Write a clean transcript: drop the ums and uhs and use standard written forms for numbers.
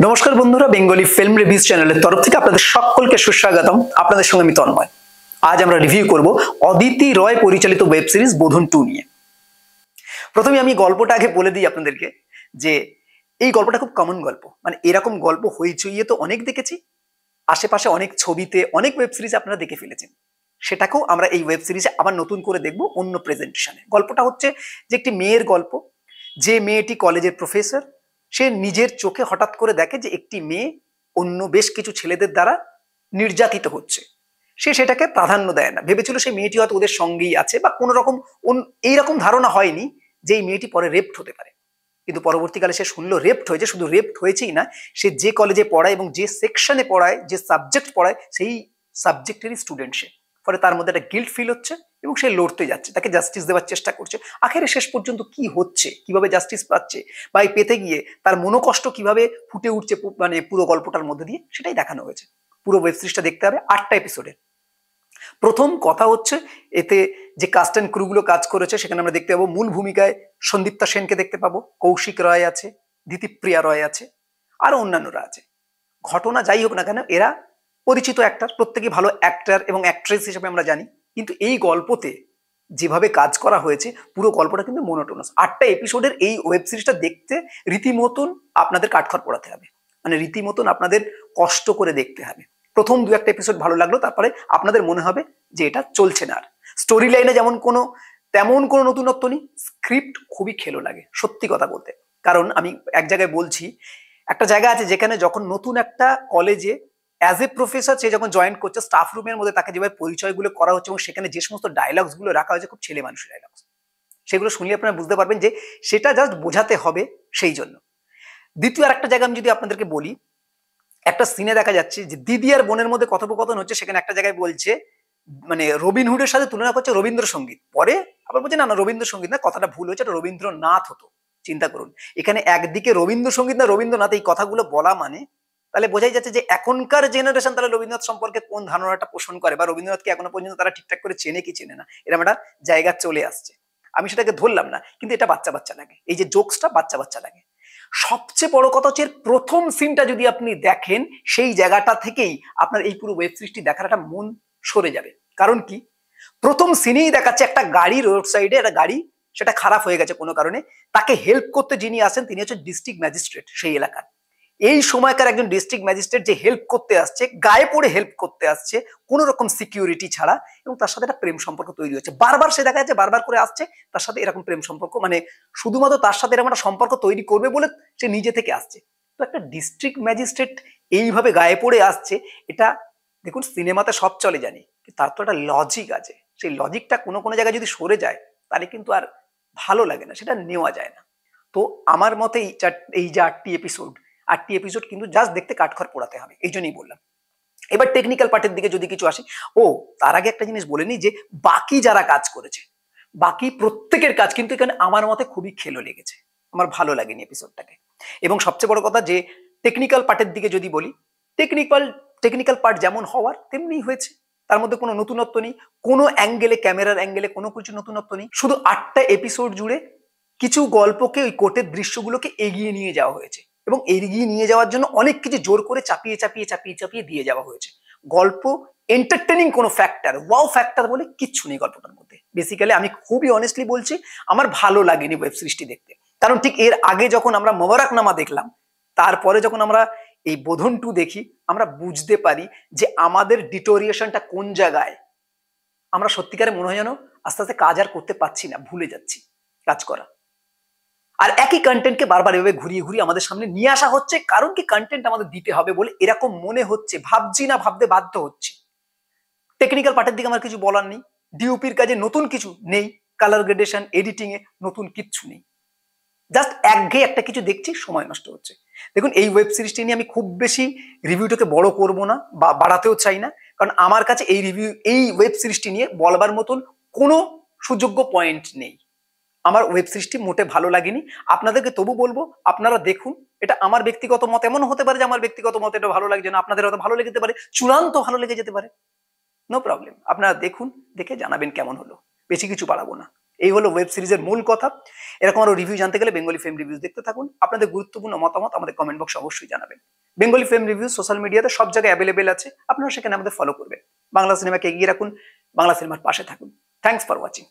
নমস্কার বন্ধুরা, Bengali film reviews চ্যানেলের তরফ থেকে আপনাদের সকলকে সুস্বাগতম। আপনাদের সঙ্গে আমি তন্ময়। আজ আমরা রিভিউ করব অদিতি রয় পরিচালিত ওয়েব সিরিজ বোধন 2 নিয়ে। প্রথমে আমি গল্পটা আগে বলে দিই আপনাদেরকে যে এই গল্পটা খুব কমন গল্প। মানে এরকম গল্প হইচইয়ে তো অনেক দেখেছি, আশেপাশে অনেক ছবিতে অনেক ওয়েব সিরিজ আপনারা দেখে ফেলেছেন। সেটাকেও আমরা এই ওয়েব সিরিজে আবার নতুন করে দেখব অন্য প্রেজেন্টেশনে। গল্পটা হচ্ছে যে একটি মেয়ের গল্প, যে মেয়েটি কলেজের প্রফেসর। সে নিজের চোখে হঠাৎ করে দেখে যে একটি মেয়ে অন্য বেশ কিছু ছেলেদের দ্বারা নির্যাতিত হচ্ছে। সে সেটাকে প্রাধান্য দেয় না, ভেবেছিল সেই মেয়েটি হয়তো ওদের সঙ্গেই আছে বা কোনো রকম এইরকম ধারণা হয়নি যে এই মেয়েটি পরে রেপড হতে পারে। কিন্তু পরবর্তীকালে সে শুনলো রেপড হয়েছে। শুধু রেপড হয়েছেই না, সে যে কলেজে পড়ায় এবং যে সেকশনে পড়ায়, যে সাবজেক্ট পড়ায়, সেই সাবজেক্টেরই স্টুডেন্ট সে। ফলে তার মধ্যে একটা গিল্ট ফিল হচ্ছে এবং সে লড়তে যাচ্ছে, তাকে জাস্টিস দেওয়ার চেষ্টা করছে। আখেরে শেষ পর্যন্ত কি হচ্ছে, কিভাবে জাস্টিস পাচ্ছে বা এই পেতে গিয়ে তার মনোকষ্ট কিভাবে ফুটে উঠছে মানে পুরো গল্পটার মধ্যে দিয়ে, সেটাই দেখানো হয়েছে। পুরো ওয়েব সিরিজটা দেখতে হবে 8টা এপিসোডে। প্রথম কথা হচ্ছে এতে যে কাস্ট অ্যান্ড ক্রুগুলো কাজ করেছে সেখানে আমরা দেখতে পাবো মূল ভূমিকায় সন্দীপ্তা সেনকে দেখতে পাবো, কৌশিক রায় আছে, দিতিপ্রিয়া রয় আছে, আরো অন্যান্যরা আছে। ঘটনা যাই হোক না কেন, এরা পরিচিত অ্যাক্টর, প্রত্যেকেই ভালো অ্যাক্টর এবং অ্যাক্ট্রেস হিসেবে আমরা জানি। কিন্তু এই গল্পতে যেভাবে কাজ করা হয়েছে, পুরো গল্পটা কিন্তু মোনোটোনাস। 8টা এপিসোডের এই ওয়েব সিরিজটা দেখতে রীতিমতন আপনাদের কাঠখড় পোড়াতে হবে, মানে রীতিমতন আপনাদের কষ্ট করে দেখতে হবে। প্রথম 2-1টা এপিসোড ভালো লাগলো, তারপরে আপনাদের মনে হবে যে এটা চলছে না। আর স্টোরি লাইনে যেমন তেমন কোনো নতুনত্ব নেই, স্ক্রিপ্ট খুবই খেলো লাগে সত্যি কথা বলতে। কারণ আমি এক জায়গায় বলছি, একটা জায়গা আছে যেখানে যখন নতুন একটা কলেজে অ্যাজ এ প্রফেসর সে যখন জয়েন করছে, স্টাফ রুমের মধ্যে তাকে যেভাবে পরিচয়গুলো করা হচ্ছে এবং সেখানে যে সমস্ত ডায়লগস গুলো রাখা হয়েছে, খুব ছেলে মানুষের ডায়লগস, সেগুলো শুনলে আপনারা বুঝতে পারবেন যে সেটা জাস্ট বোঝাতে হবে সেই জন্য। দ্বিতীয় আর একটা জায়গা আমি যদি আপনাদেরকে বলি, একটা সিনে দেখা যাচ্ছে যে দিদি আর বোনের মধ্যে কথোপকথন হচ্ছে, সেখানে একটা জায়গায় বলছে মানে রবিনহুডের সাথে তুলনা করছে রবীন্দ্রসঙ্গীত, পরে আবার বলছে না না রবীন্দ্রসঙ্গীত না, কথাটা ভুল হয়েছে, এটা রবীন্দ্রনাথ হতো। চিন্তা করুন, এখানে একদিকে রবীন্দ্রসঙ্গীত না রবীন্দ্রনাথ এই কথাগুলো বলা, মানে তাহলে বোঝাই যাচ্ছে যে এখনকার জেনারেশন তাহলে রবীন্দ্রনাথ সম্পর্কে কোন ধারণাটা পোষণ করে, বা রবীন্দ্রনাথকে এখনো পর্যন্ত তারা ঠিকঠাক করে চেনে কি চেনে না, এরকম একটা জায়গা চলে আসছে। আমি সেটাকে ধরলাম না, কিন্তু এটা বাচ্চা বাচ্চা লাগে, এই যে জোকসটা বাচ্চা বাচ্চা লাগে। সবচেয়ে বড় কথা হচ্ছে প্রথম সিনটা যদি আপনি দেখেন, সেই জায়গাটা থেকেই আপনার এই পুরো ওয়েব সিরিজটি দেখার একটা মন সরে যাবে। কারণ কি, প্রথম সিনেই দেখাচ্ছে একটা গাড়ি রোড সাইডে, একটা গাড়ি সেটা খারাপ হয়ে গেছে কোনো কারণে, তাকে হেল্প করতে যিনি আসেন তিনি হচ্ছেন ডিস্ট্রিক্ট ম্যাজিস্ট্রেট সেই এলাকার। এই সময়কার একজন ডিস্ট্রিক্ট ম্যাজিস্ট্রেট যে হেল্প করতে আসছে, গায়ে পড়ে হেল্প করতে আসছে কোনো রকম সিকিউরিটি ছাড়া, এবং তার সাথে একটা প্রেম সম্পর্ক তৈরি হচ্ছে। বারবার সে দেখা যাচ্ছে বারবার করে আসছে তার সাথে এরকম প্রেম সম্পর্ক, মানে শুধুমাত্র তার সাথে এরকম একটা সম্পর্ক তৈরি করবে বলে সে নিজে থেকে আসছে। তো একটা ডিস্ট্রিক্ট ম্যাজিস্ট্রেট এইভাবে গায়ে পড়ে আসছে, এটা দেখুন সিনেমাতে সব চলে জানি, তার তো একটা লজিক আছে। সেই লজিকটা কোনো কোনো জায়গায় যদি সরে যায় তাহলে কিন্তু আর ভালো লাগে না, সেটা নেওয়া যায় না। তো আমার মতে এই যে 8টি এপিসোড কিন্তু জাস্ট দেখতে কাঠখড় পোড়াতে হবে, এই জন্যই বললাম। এবার টেকনিক্যাল পার্টের দিকে যদি কিছু আসি, তার আগে একটা জিনিস বলে নিই যে বাকি যারা কাজ করেছে, বাকি প্রত্যেকের কাজ কিন্তু এখানে আমার মতে খুবই খেলো লেগেছে, আমার ভালো লাগেনি এপিসোডটাকে। এবং সবচেয়ে বড় কথা যে টেকনিক্যাল পার্টের দিকে যদি বলি, টেকনিক্যাল পার্ট যেমন হওয়ার তেমনি হয়েছে, তার মধ্যে কোনো নতুনত্ব নেই, কোনো অ্যাঙ্গেলে, ক্যামেরার অ্যাঙ্গেলে কোনো কিছু নতুনত্ব নেই। শুধু 8টা এপিসোড জুড়ে কিছু গল্পকে, ওই কোর্টের দৃশ্যগুলোকে এগিয়ে নিয়ে যাওয়া হয়েছে, এবং এগিয়ে নিয়ে যাওয়ার জন্য অনেক কিছু জোর করে চাপিয়ে চাপিয়ে চাপিয়ে চাপিয়ে দিয়ে যাওয়া হয়েছে। গল্প এন্টারটেনিং কোনো ফ্যাক্টর, ওয়াও ফ্যাক্টর বলে কিচ্ছু নেই গল্পটার মধ্যে। বেসিক্যালি আমি খুবই অনেস্টলি বলছি, আমার ভালো লাগেনি ওয়েব সিরিজটি দেখতে। কারণ ঠিক এর আগে যখন আমরা মোবারকনামা দেখলাম, তারপরে যখন আমরা এই বোধন 2 দেখি, আমরা বুঝতে পারি যে আমাদের ডিটোরিয়েশনটা কোন জায়গায়। আমরা সত্যিকারে মনে হয় যেন আস্তে আস্তে কাজ আর করতে পারছি না, ভুলে যাচ্ছি কাজ করা। আর একই কন্টেন্টকে বারবার এভাবে ঘুরিয়ে ঘুরিয়ে আমাদের সামনে নিয়ে আসা হচ্ছে, কারণ কি কন্টেন্ট আমাদের দিতে হবে বলে এরকম মনে হচ্ছে, ভাবছি না ভাবতে বাধ্য হচ্ছে। টেকনিক্যাল পার্টের দিকে আমার কিছু বলার নেই, ডিওপির কাজে নতুন কিছু নেই, কালার গ্রেডেশন, এডিটিং এ নতুন কিচ্ছু নেই, জাস্ট একঘেয়ে একটা কিছু দেখছি, সময় নষ্ট হচ্ছে। দেখুন এই ওয়েব সিরিজটি নিয়ে আমি খুব বেশি রিভিউটাকে বড় করব না বা বাড়াতেও চাই না, কারণ আমার কাছে এই ওয়েব সিরিজটি নিয়ে বলবার মতন কোনো সুযোগ্য পয়েন্ট নেই। আমার ওয়েব সিরিজটি মোটে ভালো লাগেনি, আপনাদেরকে তবু বলবো আপনারা দেখুন। এটা আমার ব্যক্তিগত মত, এমন হতে পারে যে আমার ব্যক্তিগত মত এটা ভালো লাগছে না, আপনাদের হয়তো ভালো লেগে যেতে পারে, চূড়ান্ত ভালো লেগে যেতে পারে, নো প্রবলেম। আপনারা দেখুন, দেখে জানাবেন কেমন হলো, বেশি কিছু বাড়াবো না। এই হলো ওয়েব সিরিজের মূল কথা। এরকম আরো রিভিউ জানতে গেলে বেঙ্গলি ফিল্ম রিভিউজ দেখতে থাকুন। আপনাদের গুরুত্বপূর্ণ মতামত আমাদের কমেন্ট বক্সে অবশ্যই জানাবেন। বেঙ্গলি ফিল্ম রিভিউ সোশ্যাল মিডিয়াতে সব জায়গায় অ্যাভেলেবেল আছে, আপনারা সেখানে আমাদের ফলো করবেন। বাংলা সিনেমাকে এগিয়ে রাখুন, বাংলা সিনেমার পাশে থাকুন। Thanks for watching.